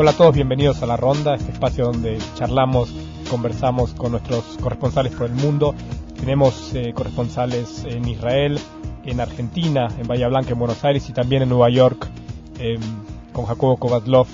Hola a todos, bienvenidos a La Ronda, este espacio donde charlamos, conversamos con nuestros corresponsales por el mundo. Tenemos corresponsales en Israel, en Argentina, en Bahía Blanca, en Buenos Aires y también en Nueva York, con Jacobo Kovadlov.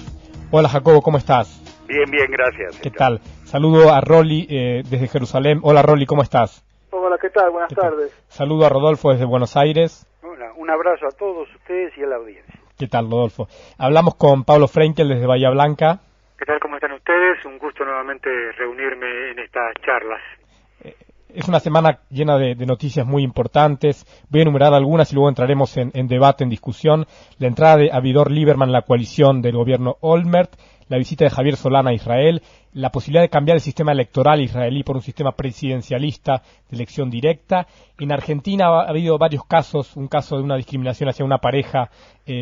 Hola Jacobo, ¿cómo estás? Bien, gracias. ¿Qué tal? Saludo a Rolly desde Jerusalén. Hola Rolly, ¿cómo estás? Hola, ¿qué tal? Buenas tardes. Saludo a Rodolfo desde Buenos Aires. Hola, un abrazo a todos ustedes y a la audiencia. ¿Qué tal, Rodolfo? Hablamos con Pablo Frenkel desde Bahía Blanca. ¿Qué tal? ¿Cómo están ustedes? Un gusto nuevamente reunirme en estas charlas. Es una semana llena de noticias muy importantes. Voy a enumerar algunas y luego entraremos en debate, en discusión. La entrada de Avigdor Lieberman en la coalición del gobierno Olmert, la visita de Javier Solana a Israel, la posibilidad de cambiar el sistema electoral israelí por un sistema presidencialista de elección directa. En Argentina ha habido varios casos, un caso de una discriminación hacia una pareja que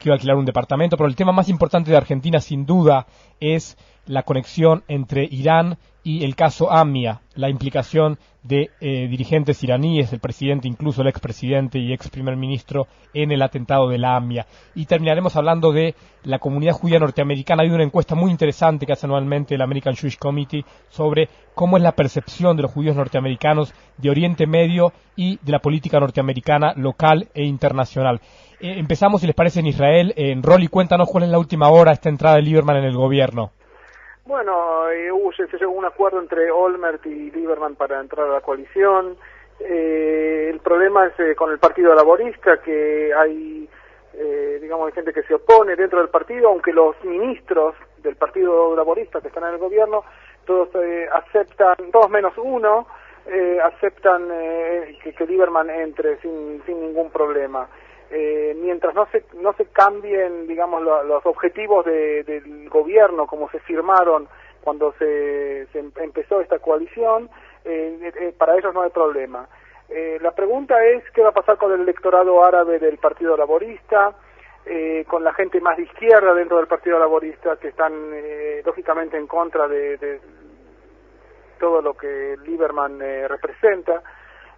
iba a alquilar un departamento, pero el tema más importante de Argentina sin duda es la conexión entre Irán y el caso AMIA, la implicación de dirigentes iraníes, el presidente, incluso el expresidente y ex primer ministro, en el atentado de la AMIA. Y terminaremos hablando de la comunidad judía norteamericana. Hay una encuesta muy interesante que hace anualmente el American Jewish Committee sobre cómo es la percepción de los judíos norteamericanos de Oriente Medio y de la política norteamericana local e internacional. Empezamos, si les parece, en Israel. Rolly, cuéntanos cuál es la última hora esta entrada de Lieberman en el gobierno. Bueno, se llegó a un acuerdo entre Olmert y Lieberman para entrar a la coalición. El problema es con el Partido Laborista, que hay, hay gente que se opone dentro del partido, aunque los ministros del Partido Laborista que están en el gobierno, todos aceptan, todos menos uno, aceptan que Lieberman entre sin ningún problema. Mientras no se cambien, los objetivos del gobierno como se firmaron cuando se empezó esta coalición, para ellos no hay problema. La pregunta es qué va a pasar con el electorado árabe del Partido Laborista, con la gente más de izquierda dentro del Partido Laborista que están lógicamente en contra de todo lo que Lieberman representa.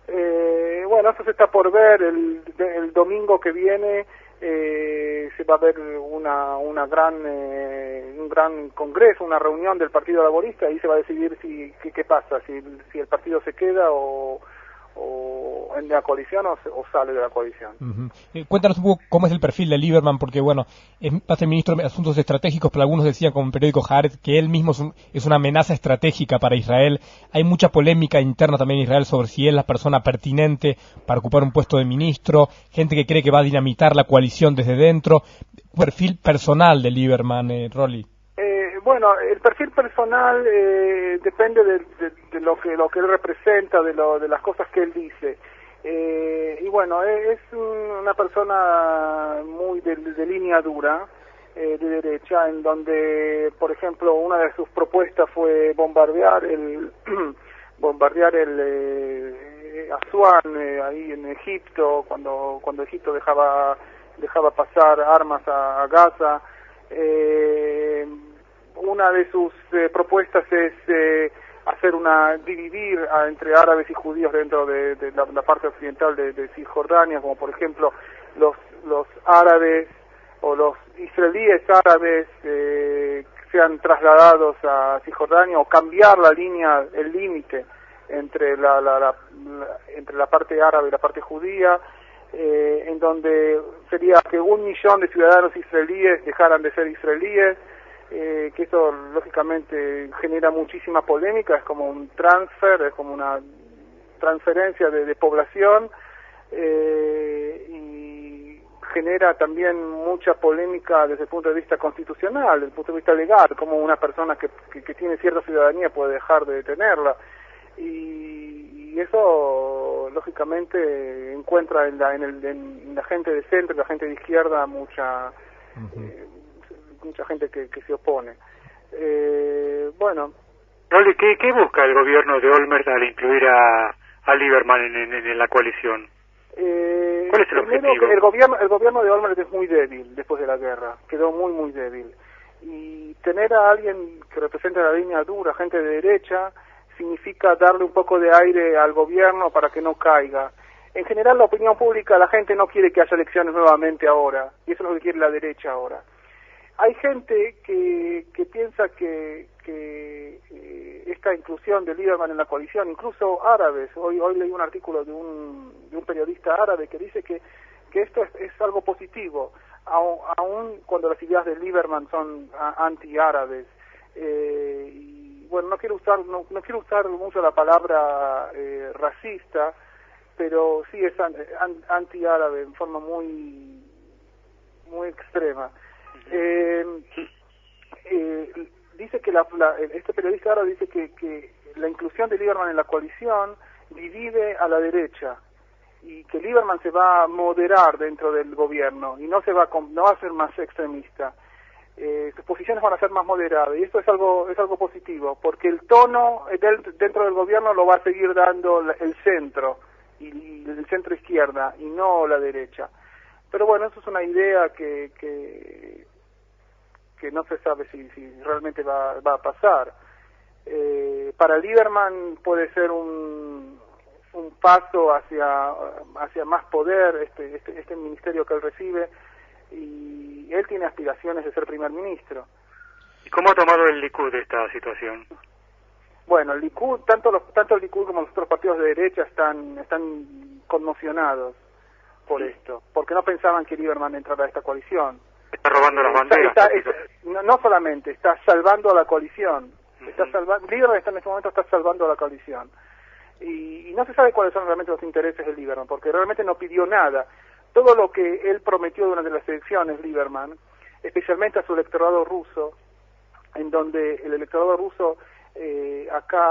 Eso se está por ver. El domingo que viene se va a ver un gran congreso, una reunión del Partido Laborista, y se va a decidir qué pasa, si el partido se queda o en la coalición o sale de la coalición. Cuéntanos un poco cómo es el perfil de Lieberman, porque va a ser ministro de Asuntos Estratégicos, pero algunos decían, como el periódico Haaretz, que él mismo es una amenaza estratégica para Israel. Hay mucha polémica interna también en Israel sobre si es la persona pertinente para ocupar un puesto de ministro, gente que cree que va a dinamitar la coalición desde dentro. Perfil personal de Lieberman, Rolly. El perfil personal depende de lo que él representa, de las cosas que él dice. Es una persona muy de línea dura, de derecha, en donde, por ejemplo, una de sus propuestas fue bombardear el Asuán ahí en Egipto, cuando Egipto dejaba pasar armas a Gaza. Una de sus propuestas es dividir entre árabes y judíos dentro de la parte occidental de Cisjordania, como por ejemplo los árabes o los israelíes árabes sean trasladados a Cisjordania, o cambiar el límite entre la parte árabe y la parte judía, en donde sería que 1 millón de ciudadanos israelíes dejaran de ser israelíes. Que eso lógicamente genera muchísima polémica, es como un transfer, es como una transferencia de población, y genera también mucha polémica desde el punto de vista constitucional, desde el punto de vista legal, como una persona que tiene cierta ciudadanía puede dejar de tenerla, y eso lógicamente encuentra en la gente de centro, en la gente de izquierda, mucha gente que se opone. Rolly, ¿qué busca el gobierno de Olmert al incluir a Lieberman en la coalición? ¿Cuál es el objetivo? El gobierno de Olmert es muy débil después de la guerra, quedó muy débil. Y tener a alguien que represente la línea dura, gente de derecha, significa darle un poco de aire al gobierno para que no caiga. En general, la opinión pública, la gente no quiere que haya elecciones nuevamente ahora, y eso es lo que quiere la derecha ahora. hay gente que piensa que esta inclusión de Lieberman en la coalición, incluso árabes, hoy leí un artículo de un periodista árabe que dice que esto es algo positivo, aun cuando las ideas de Lieberman son anti-árabes. Y bueno, no quiero usar mucho la palabra racista, pero sí es anti-árabe en forma muy extrema. Dice que este periodista árabe dice que la inclusión de Lieberman en la coalición divide a la derecha y que Lieberman se va a moderar dentro del gobierno y no va a ser más extremista. Sus posiciones van a ser más moderadas y esto es algo positivo porque el tono dentro del gobierno lo va a seguir dando el centro y el centro izquierda y no la derecha. Pero bueno, eso es una idea que no se sabe si realmente va a pasar. Para Lieberman puede ser un paso hacia más poder este ministerio que él recibe, y él tiene aspiraciones de ser primer ministro. ¿Y cómo ha tomado el Likud esta situación? Bueno, el Likud, tanto el Likud como los otros partidos de derecha están conmocionados por esto, porque no pensaban que Lieberman entrara a esta coalición. Está robando las banderas. No solamente, está salvando a la coalición. Lieberman en este momento está salvando a la coalición. Y no se sabe cuáles son realmente los intereses de Lieberman, porque realmente no pidió nada. Todo lo que él prometió durante las elecciones, Lieberman, especialmente a su electorado ruso, en donde el electorado ruso acá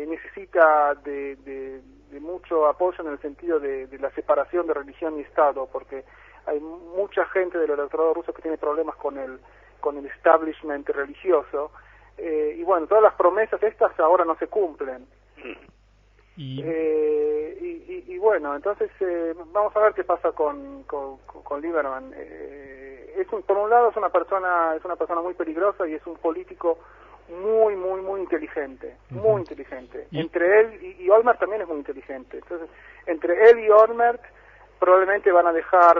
necesita de mucho apoyo en el sentido de la separación de religión y Estado, porque hay mucha gente del electorado ruso que tiene problemas con el establishment religioso, y bueno, todas las promesas estas ahora no se cumplen. Y bueno, entonces vamos a ver qué pasa con Lieberman. Por un lado es una persona muy peligrosa y es un político muy inteligente, muy inteligente. Entre él y Olmert también es muy inteligente. Entonces, entre él y Olmert probablemente van a dejar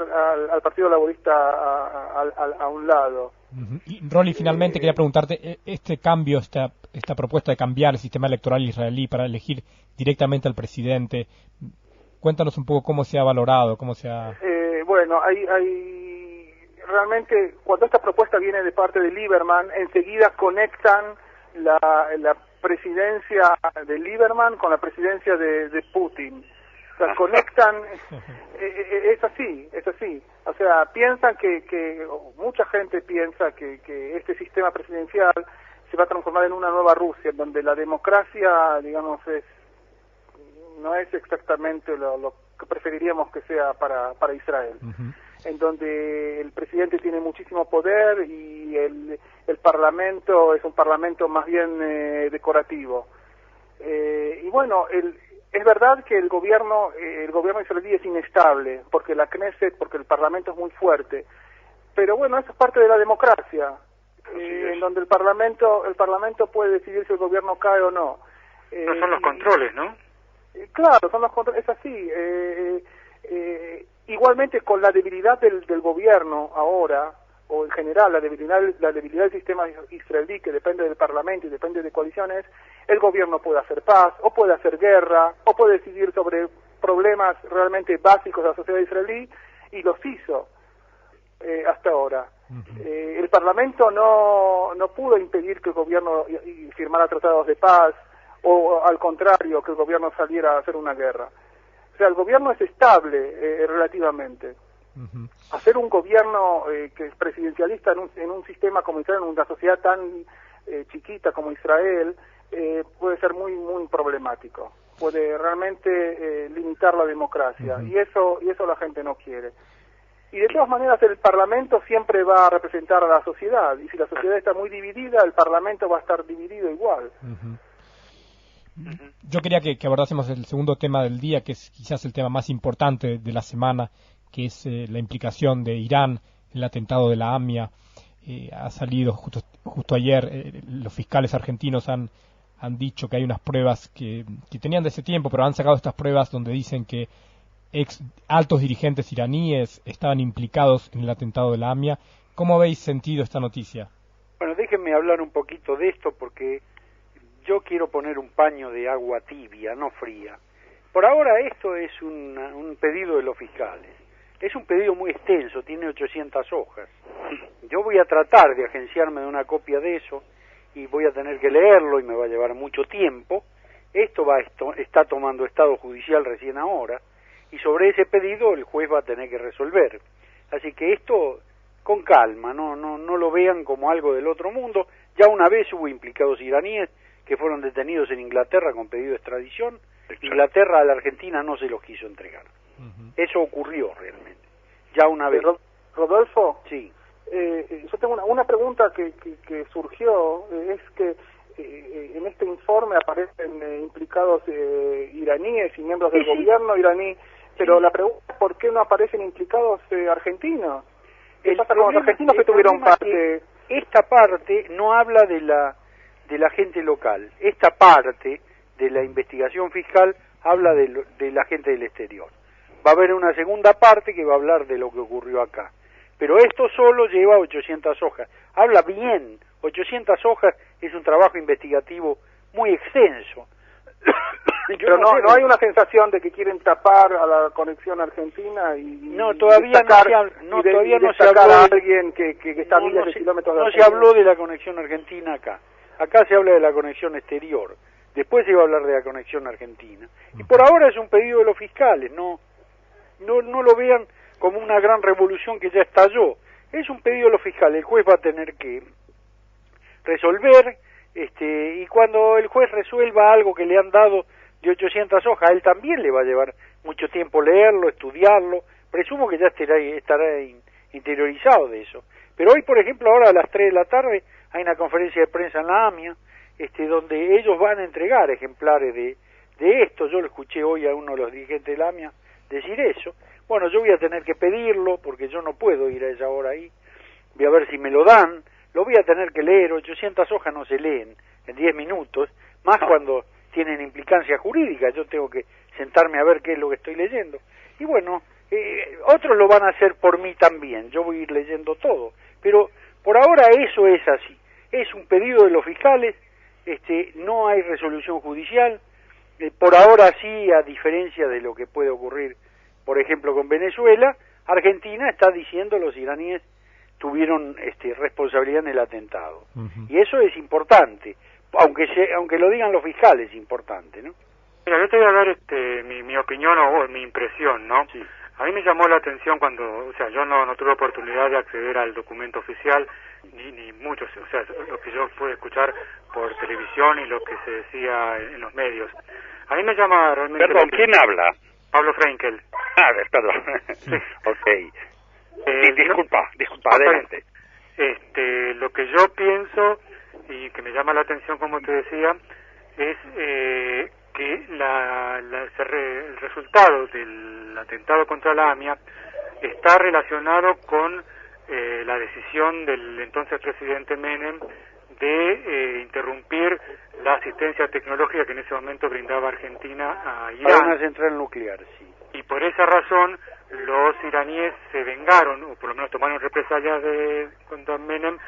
al Partido Laborista a un lado. Y Rolly, finalmente quería preguntarte, este cambio, esta propuesta de cambiar el sistema electoral israelí para elegir directamente al presidente, cuéntanos un poco cómo se ha valorado, bueno, hay realmente, cuando esta propuesta viene de parte de Lieberman, enseguida conectan la presidencia de Lieberman con la presidencia de Putin. O sea, conectan, es así. O sea, piensan mucha gente piensa que este sistema presidencial se va a transformar en una nueva Rusia, donde la democracia, digamos, no es exactamente lo que preferiríamos que sea para Israel. En donde el presidente tiene muchísimo poder y el parlamento es un parlamento más bien decorativo. Y bueno, es verdad que el gobierno israelí es inestable, porque la Knesset, porque el parlamento es muy fuerte, pero bueno, eso es parte de la democracia, en donde el parlamento puede decidir si el gobierno cae o no. No son los controles, ¿no? Claro, son los controles, es así. Igualmente, con la debilidad del gobierno ahora, o en general la debilidad del sistema israelí, que depende del parlamento y depende de coaliciones, el gobierno puede hacer paz, o puede hacer guerra, o puede decidir sobre problemas realmente básicos de la sociedad israelí, y los hizo hasta ahora. El parlamento no pudo impedir que el gobierno firmara tratados de paz, o al contrario, que el gobierno saliera a hacer una guerra. O sea, el gobierno es estable relativamente. Hacer un gobierno que es presidencialista en un sistema como Israel, en una sociedad tan chiquita como Israel, puede ser muy problemático. Puede realmente limitar la democracia, y eso la gente no quiere. Y de todas maneras el Parlamento siempre va a representar a la sociedad, y si la sociedad está muy dividida, el Parlamento va a estar dividido igual. Yo quería que abordásemos el segundo tema del día, que es quizás el tema más importante de la semana, que es la implicación de Irán en el atentado de la AMIA. Ha salido justo ayer, los fiscales argentinos han dicho que hay unas pruebas que tenían de ese tiempo, pero han sacado estas pruebas donde dicen que altos dirigentes iraníes estaban implicados en el atentado de la AMIA. ¿Cómo habéis sentido esta noticia? Bueno, déjenme hablar un poquito de esto porque yo quiero poner un paño de agua tibia, no fría. Por ahora esto es un pedido de los fiscales. Es un pedido muy extenso, tiene 800 hojas. Yo voy a tratar de agenciarme de una copia de eso y voy a tener que leerlo y me va a llevar mucho tiempo. Esto está tomando estado judicial recién ahora y sobre ese pedido el juez va a tener que resolver. Así que esto con calma, no lo vean como algo del otro mundo. Ya una vez hubo implicados iraníes que fueron detenidos en Inglaterra con pedido de extradición. Inglaterra a la Argentina no se los quiso entregar. Eso ocurrió realmente. Ya una vez. Rodolfo, sí. Yo tengo una pregunta que surgió, es que en este informe aparecen implicados iraníes y miembros del gobierno iraní, pero la pregunta es ¿por qué no aparecen implicados argentinos? ¿Qué pasa con los argentinos que tuvieron parte? Esta parte no habla de la gente local. Esta parte de la investigación fiscal habla de la gente del exterior. Va a haber una segunda parte que va a hablar de lo que ocurrió acá. Pero esto solo lleva 800 hojas. Habla bien, 800 hojas es un trabajo investigativo muy extenso. Pero no hay una sensación de que quieren tapar a la conexión argentina y no, todavía no se habló a alguien que está a miles de kilómetros de Argentina. No se habló de la conexión argentina acá. Acá se habla de la conexión exterior. Después se va a hablar de la conexión argentina. Y por ahora es un pedido de los fiscales, no lo vean como una gran revolución que ya estalló. Es un pedido de los fiscales, el juez va a tener que resolver, y cuando el juez resuelva algo que le han dado de 800 hojas, a él también le va a llevar mucho tiempo leerlo, estudiarlo, presumo que ya estará interiorizado de eso. Pero hoy, por ejemplo, ahora a las 3 de la tarde hay una conferencia de prensa en la AMIA, donde ellos van a entregar ejemplares de esto. Yo lo escuché hoy a uno de los dirigentes de la AMIA decir eso. Bueno, yo voy a tener que pedirlo porque yo no puedo ir a esa hora ahí. Voy a ver si me lo dan. Lo voy a tener que leer. 800 hojas no se leen en 10 minutos, más cuando tienen implicancia jurídica. Yo tengo que sentarme a ver qué es lo que estoy leyendo. Y bueno, otros lo van a hacer por mí también. Yo voy a ir leyendo todo. Pero por ahora eso es así. Es un pedido de los fiscales. No hay resolución judicial. Por ahora sí, a diferencia de lo que puede ocurrir, por ejemplo, con Venezuela, Argentina está diciendo los iraníes tuvieron responsabilidad en el atentado. Y eso es importante, aunque lo digan los fiscales, es importante, ¿no? Mira, yo te voy a dar mi opinión o mi impresión, ¿no? Sí. A mí me llamó la atención cuando, o sea, yo no tuve oportunidad de acceder al documento oficial, ni muchos, o sea, lo que yo pude escuchar por televisión y lo que se decía en los medios. A mí me llama realmente... Perdón, ¿quién habla? Pablo Frenkel. Perdón. Ok. Disculpa, adelante. Lo que yo pienso y que me llama la atención, como te decía, es que el resultado del atentado contra la AMIA está relacionado con la decisión del entonces presidente Menem de interrumpir la asistencia tecnológica que en ese momento brindaba Argentina a Irán. Para una central nuclear, sí. Y por esa razón los iraníes se vengaron, o por lo menos tomaron represalias contra Menem,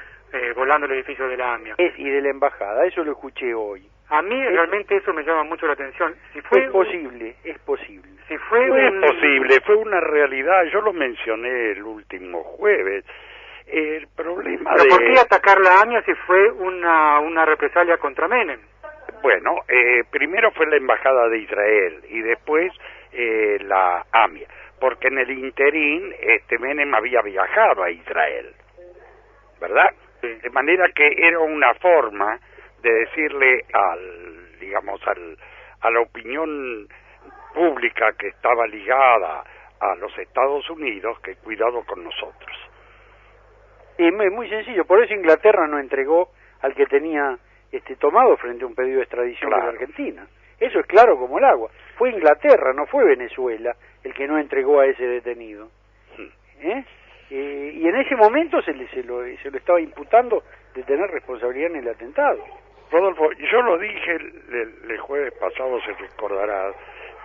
volando el edificio de la AMIA. Y de la embajada, eso lo escuché hoy. A mí realmente eso me llama mucho la atención. Es posible. Si fue posible, fue una realidad. Yo lo mencioné el último jueves. El problema ¿Pero por qué atacar la AMIA si fue una represalia contra Menem? Bueno, primero fue la embajada de Israel y después la AMIA, porque en el interín Menem había viajado a Israel, ¿verdad? Sí. De manera que era una forma de decirle a la opinión pública que estaba ligada a los Estados Unidos que cuidado con nosotros. Y es muy sencillo, por eso Inglaterra no entregó al que tenía tomado frente a un pedido de extradición de la Argentina. Eso es claro como el agua. Fue Inglaterra, no fue Venezuela el que no entregó a ese detenido. Y en ese momento se lo estaba imputando de tener responsabilidad en el atentado. Rodolfo, yo lo dije el jueves pasado, se recordará,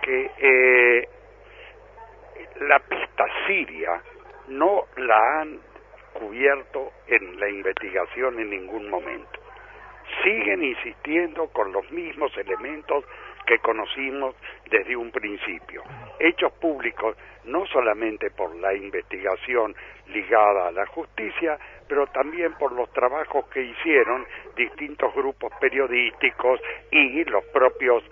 que la pista siria no la han descubierto en la investigación en ningún momento. Siguen insistiendo con los mismos elementos que conocimos desde un principio, hechos públicos no solamente por la investigación ligada a la justicia, pero también por los trabajos que hicieron distintos grupos periodísticos y los propios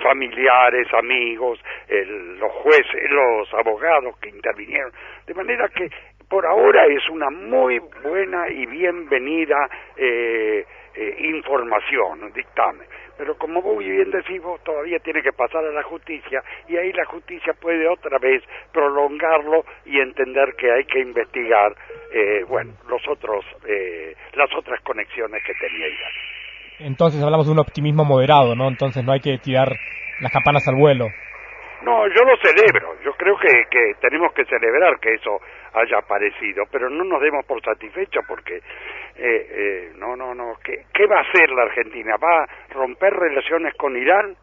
familiares, amigos, los jueces, los abogados que intervinieron, de manera que por ahora es una muy buena y bienvenida información, dictamen. Pero como vos bien decís, vos todavía tiene que pasar a la justicia, y ahí la justicia puede otra vez prolongarlo y entender que hay que investigar las otras conexiones que tenía Irán. Entonces hablamos de un optimismo moderado, ¿no? Entonces no hay que tirar las campanas al vuelo. No, yo lo celebro. Yo creo que tenemos que celebrar que eso haya aparecido, pero no nos demos por satisfechos porque no. ¿Qué va a hacer la Argentina? ¿Va a romper relaciones con Irán?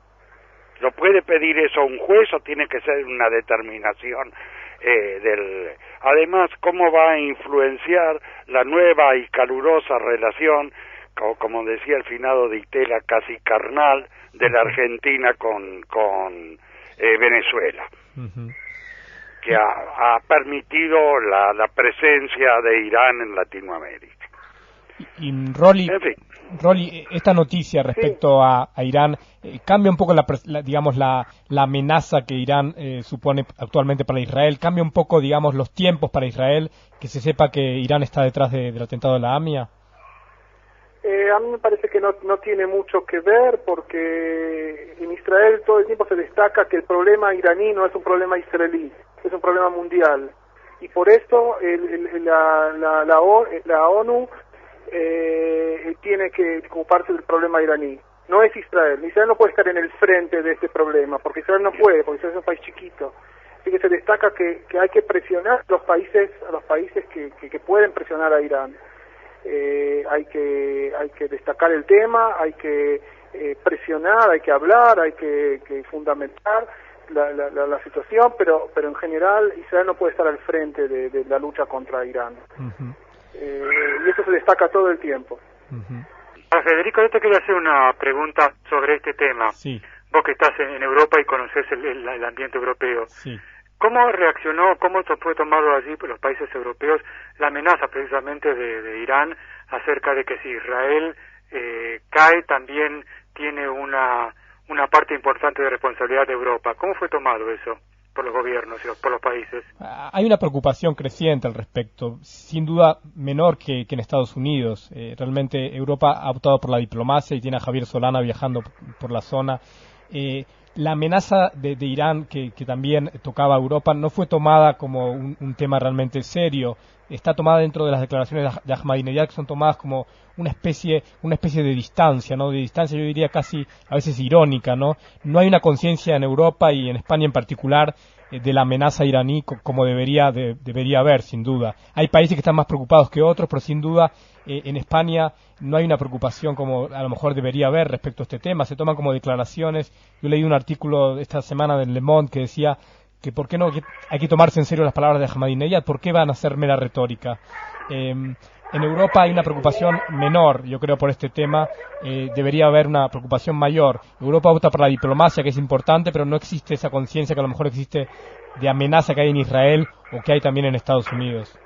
¿Lo puede pedir eso un juez o tiene que ser una determinación Además, cómo va a influenciar la nueva y calurosa relación, como decía el finado de Itela, casi carnal, de la Argentina con Venezuela, que ha permitido la presencia de Irán en Latinoamérica. Y Rolly, en fin. Rolly, esta noticia respecto a Irán cambia un poco la amenaza que Irán supone actualmente para Israel, cambia un poco, digamos, los tiempos para Israel, que se sepa que Irán está detrás del atentado de la AMIA. A mí me parece que no tiene mucho que ver, porque en Israel todo el tiempo se destaca que el problema iraní no es un problema israelí, es un problema mundial, y por eso la ONU tiene que ocuparse del problema iraní. No es Israel. Israel no puede estar en el frente de este problema, porque Israel no puede, porque Israel es un país chiquito. Así que se destaca que hay que presionar a los países que pueden presionar a Irán. Hay que destacar el tema, hay que presionar, hay que hablar, hay que fundamentar la situación, pero en general Israel no puede estar al frente de la lucha contra Irán. Y eso se destaca todo el tiempo. Federico, yo te quería hacer una pregunta sobre este tema. Sí. Vos que estás en Europa y conoces el ambiente europeo. Sí. ¿Cómo reaccionó, cómo fue tomado allí por los países europeos la amenaza precisamente de Irán acerca de que si Israel cae también tiene una parte importante de responsabilidad de Europa? ¿Cómo fue tomado eso por los gobiernos y por los países? Hay una preocupación creciente al respecto, sin duda menor que en Estados Unidos. Realmente Europa ha optado por la diplomacia y tiene a Javier Solana viajando por la zona. La amenaza de Irán, que también tocaba a Europa, no fue tomada como un tema realmente serio. Está tomada dentro de las declaraciones de Ahmadinejad, que son tomadas como una especie de distancia, ¿no? De distancia, yo diría casi a veces irónica, ¿no? No hay una conciencia en Europa y en España en particular de la amenaza iraní como debería haber, sin duda. Hay países que están más preocupados que otros, pero sin duda en España no hay una preocupación como a lo mejor debería haber respecto a este tema. Se toman como declaraciones. Yo leí un artículo esta semana del Le Monde que decía que por qué no hay que tomarse en serio las palabras de Ahmadinejad, por qué van a ser mera retórica. En Europa hay una preocupación menor, yo creo, por este tema. Debería haber una preocupación mayor. Europa opta por la diplomacia, que es importante, pero no existe esa conciencia que a lo mejor existe de amenaza que hay en Israel o que hay también en Estados Unidos.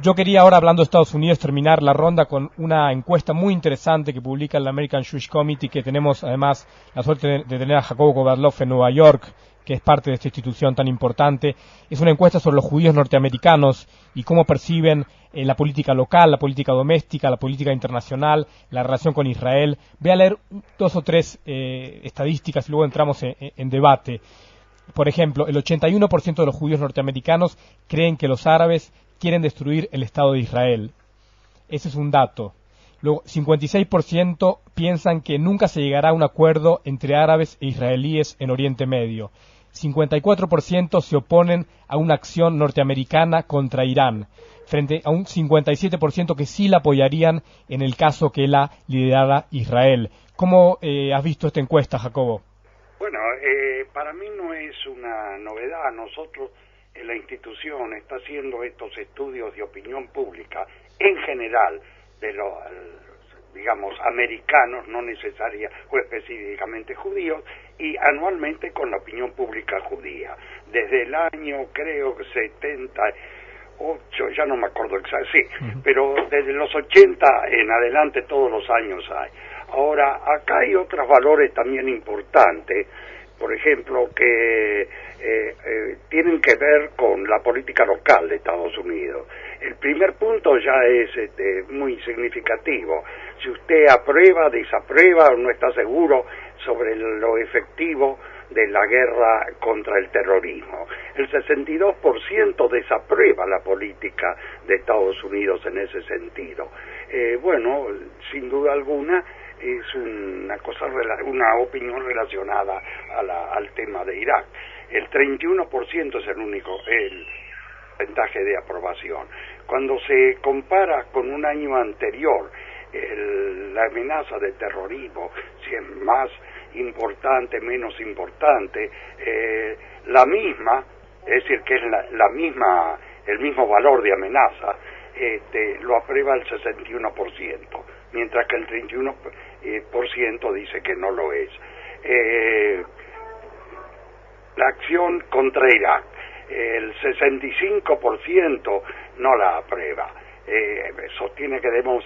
Yo quería ahora, hablando de Estados Unidos, terminar la ronda con una encuesta muy interesante que publica el American Jewish Committee, que tenemos además la suerte de tener a Jacobo Kovadlov en Nueva York, que es parte de esta institución tan importante. Es una encuesta sobre los judíos norteamericanos y cómo perciben la política local, la política doméstica, la política internacional, la relación con Israel. Voy a leer 2 o 3 estadísticas y luego entramos en debate. Por ejemplo, el 81% de los judíos norteamericanos creen que los árabes quieren destruir el Estado de Israel. Ese es un dato. Luego, 56% piensan que nunca se llegará a un acuerdo entre árabes e israelíes en Oriente Medio. 54% se oponen a una acción norteamericana contra Irán, frente a un 57% que sí la apoyarían en el caso que la liderara Israel. ¿Cómo has visto esta encuesta, Jacobo? Bueno, para mí no es una novedad. Nosotros la institución está haciendo estos estudios de opinión pública en general de los, digamos, americanos, no necesariamente o específicamente judíos, y anualmente con la opinión pública judía. Desde el año, creo que 78, ya no me acuerdo exacto, sí, pero desde los 80 en adelante todos los años hay. Ahora, acá hay otros valores también importantes, por ejemplo, que tienen que ver con la política local de Estados Unidos. El primer punto ya es muy significativo. Si usted aprueba, desaprueba o no está seguro sobre lo efectivo de la guerra contra el terrorismo. El 62% desaprueba la política de Estados Unidos en ese sentido. Bueno, sin duda alguna es una opinión relacionada al tema de Irak. El 31% es el porcentaje de aprobación. Cuando se compara con un año anterior, la amenaza de terrorismo, si es más importante, menos importante, la misma, es decir, que es el mismo valor de amenaza, lo aprueba el 61%, mientras que el 31% dice que no lo es. La acción contra Irak, el 65% no la aprueba. Sostiene que debe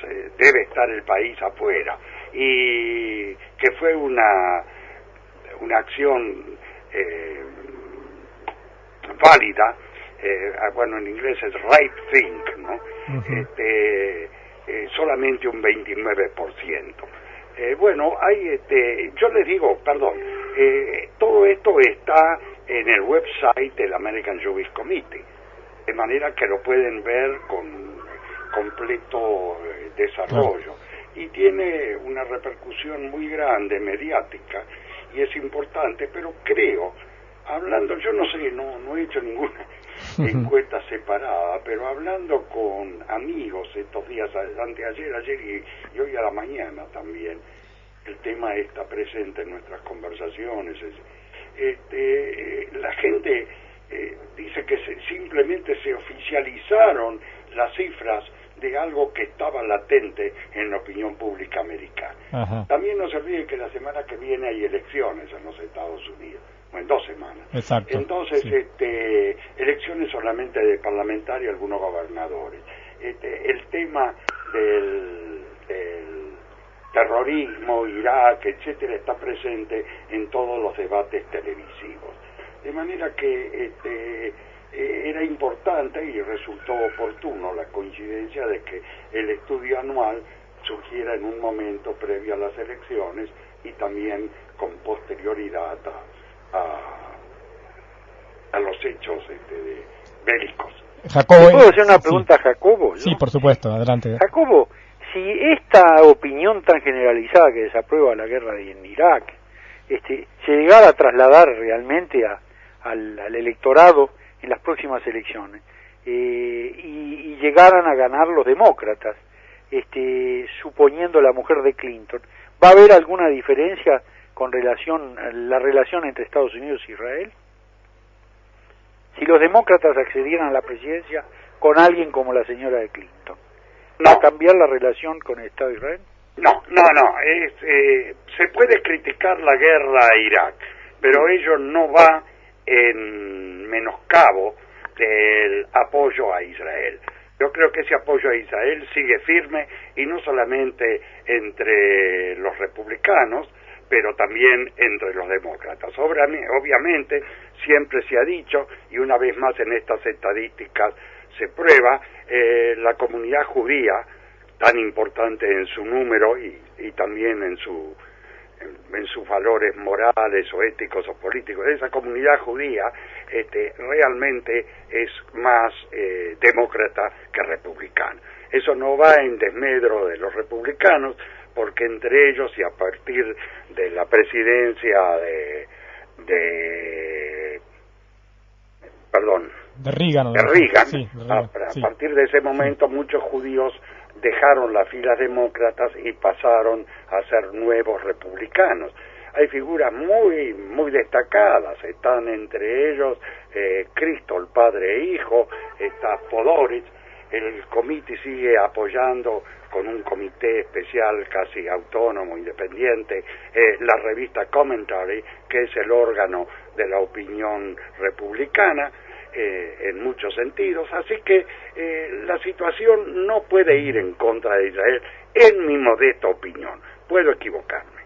estar el país afuera y que fue una acción válida, bueno, en inglés es right think, ¿no? Solamente un 29%. Bueno, hay yo les digo, perdón, todo esto está en el website del American Jewish Committee, de manera que lo pueden ver con completo desarrollo, y tiene una repercusión muy grande, mediática, y es importante, pero creo, hablando, yo no sé, no he hecho ninguna encuesta separada, pero hablando con amigos estos días, anteayer, ayer y hoy a la mañana también, el tema está presente en nuestras conversaciones. La gente dice que simplemente se oficializaron las cifras de algo que estaba latente en la opinión pública americana. Ajá. También no se olvide que la semana que viene hay elecciones en los Estados Unidos, en 2 semanas. Exacto. Entonces, sí. Elecciones solamente de parlamentarios y algunos gobernadores. El tema del terrorismo, Irak, etcétera, está presente en todos los debates televisivos. De manera que era importante y resultó oportuno la coincidencia de que el estudio anual surgiera en un momento previo a las elecciones y también con posterioridad a los hechos bélicos. Jacobo, ¿puedo hacer una pregunta a Jacobo? ¿No? Sí, por supuesto, adelante. Jacobo, si esta opinión tan generalizada que desaprueba la guerra en Irak se llegara a trasladar realmente al electorado en las próximas elecciones y llegaran a ganar los demócratas, suponiendo la mujer de Clinton, ¿va a haber alguna diferencia con la relación entre Estados Unidos e Israel? Si los demócratas accedieran a la presidencia con alguien como la señora de Clinton, ¿va a cambiar la relación con el Estado de Israel? No. Se puede criticar la guerra a Irak, pero ello no va en menoscabo del apoyo a Israel. Yo creo que ese apoyo a Israel sigue firme, y no solamente entre los republicanos, pero también entre los demócratas. Obviamente, siempre se ha dicho, y una vez más en estas estadísticas se prueba, la comunidad judía, tan importante en su número y también en sus valores morales o éticos o políticos, esa comunidad judía realmente es más demócrata que republicana. Eso no va en desmedro de los republicanos, porque entre ellos, y a partir de la presidencia de Reagan, sí, a partir de ese momento muchos judíos dejaron las filas demócratas y pasaron a ser nuevos republicanos. hay figuras muy destacadas, están entre ellos Cristo, el Padre e Hijo, está Podorich, el comité sigue apoyando con un comité especial casi autónomo, independiente, la revista Commentary, que es el órgano de la opinión republicana, en muchos sentidos, así que la situación no puede ir en contra de Israel, en mi modesta opinión, puedo equivocarme.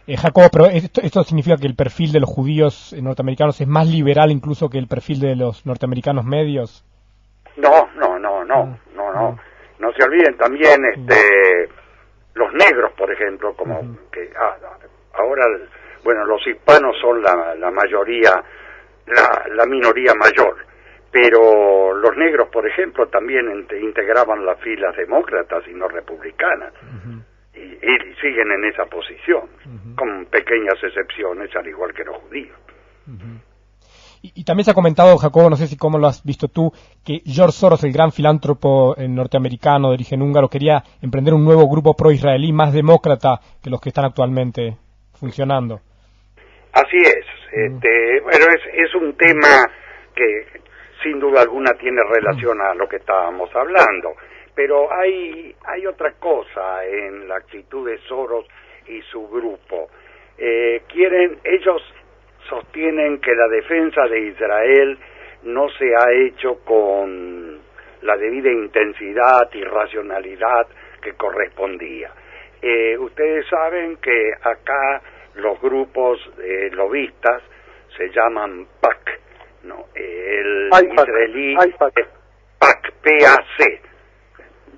Jacobo, pero esto significa que el perfil de los judíos norteamericanos es más liberal incluso que el perfil de los norteamericanos medios. No se olviden también los negros, por ejemplo, como que ahora, bueno, los hispanos son la mayoría, la minoría mayor, pero los negros, por ejemplo, también integraban las filas demócratas y no republicanas, y siguen en esa posición, con pequeñas excepciones, al igual que los judíos. Y también se ha comentado, Jacobo, no sé si cómo lo has visto tú, que George Soros, el gran filántropo norteamericano de origen húngaro, quería emprender un nuevo grupo pro-israelí más demócrata que los que están actualmente funcionando. Así es. Bueno, es un tema que sin duda alguna tiene relación a lo que estábamos hablando, pero hay otra cosa en la actitud de Soros y su grupo. Ellos sostienen que la defensa de Israel no se ha hecho con la debida intensidad y racionalidad que correspondía. Ustedes saben que acá los grupos lobistas se llaman PAC, ¿no? El israelí PAC, P-A-C.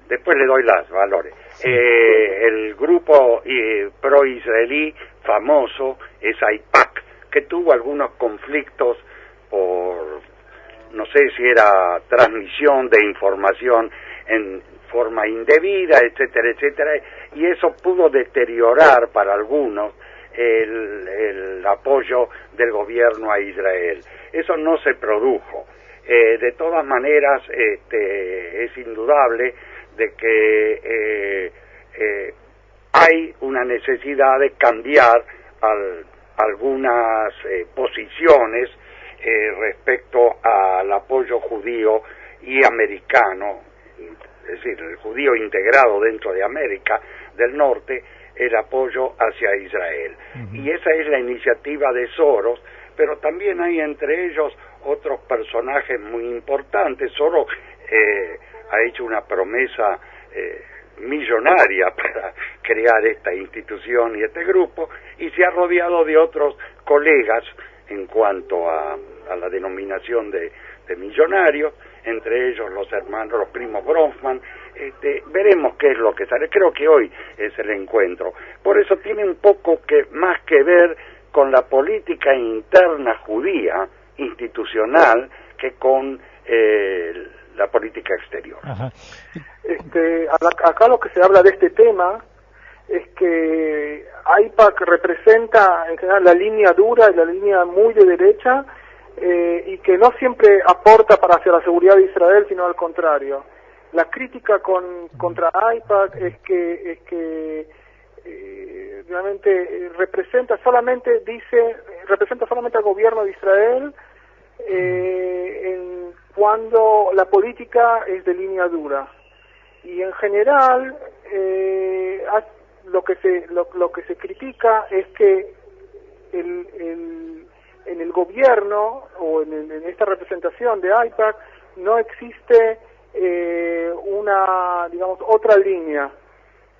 Después le doy los valores. El grupo pro-israelí famoso es AIPAC, que tuvo algunos conflictos por, no sé si era transmisión de información en forma indebida, etcétera, etcétera, y eso pudo deteriorar para algunos el apoyo del gobierno a Israel. Eso no se produjo. De todas maneras, es indudable de que hay una necesidad de cambiar algunas posiciones respecto al apoyo judío y americano, es decir, el judío integrado dentro de América del Norte, el apoyo hacia Israel. Y esa es la iniciativa de Soros, pero también hay entre ellos otros personajes muy importantes. Soros ha hecho una promesa millonaria para crear esta institución y este grupo, y se ha rodeado de otros colegas en cuanto a la denominación de millonarios, entre ellos los primos Bronfman. Veremos qué es lo que sale. Creo que hoy es el encuentro. Por eso tiene un poco más que ver con la política interna judía, institucional, que con la política exterior. Acá lo que se habla de este tema es que AIPAC representa en general la línea dura y la línea muy de derecha, y que no siempre aporta para hacia la seguridad de Israel, sino al contrario. La crítica contra AIPAC es que realmente representa solamente al gobierno de Israel cuando la política es de línea dura, y en general lo que se critica es que en el gobierno o en esta representación de AIPAC no existe otra línea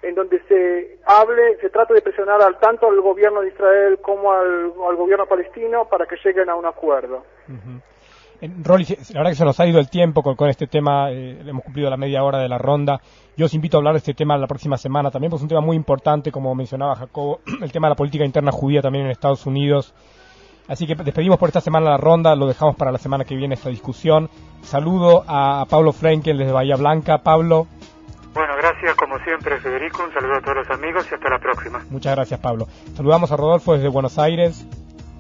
en donde se trata de presionar tanto al gobierno de Israel como al gobierno palestino para que lleguen a un acuerdo. Rolly, la verdad que se nos ha ido el tiempo con este tema, hemos cumplido la media hora de la ronda. Yo os invito a hablar de este tema la próxima semana también, porque es un tema muy importante, como mencionaba Jacobo, el tema de la política interna judía también en Estados Unidos. Así que despedimos por esta semana la ronda, lo dejamos para la semana que viene esta discusión. Saludo a Pablo Frenkel desde Bahía Blanca. Pablo. Bueno, gracias como siempre, Federico, un saludo a todos los amigos y hasta la próxima. Muchas gracias, Pablo. Saludamos a Rodolfo desde Buenos Aires.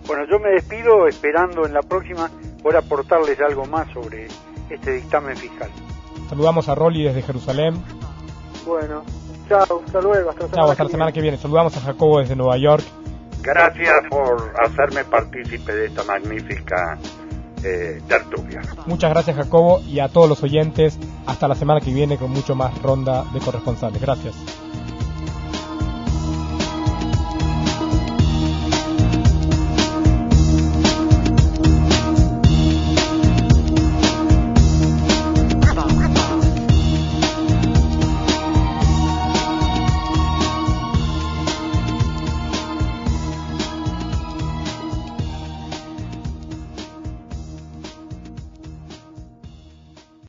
Bueno, yo me despido esperando en la próxima poder aportarles algo más sobre este dictamen fiscal. Saludamos a Rolly desde Jerusalén. Bueno, Chao, hasta luego. Hasta la semana que viene. Saludamos a Jacobo desde Nueva York. Gracias por hacerme partícipe de esta magnífica tertulia. Muchas gracias, Jacobo, y a todos los oyentes. Hasta la semana que viene con mucho más ronda de corresponsales. Gracias.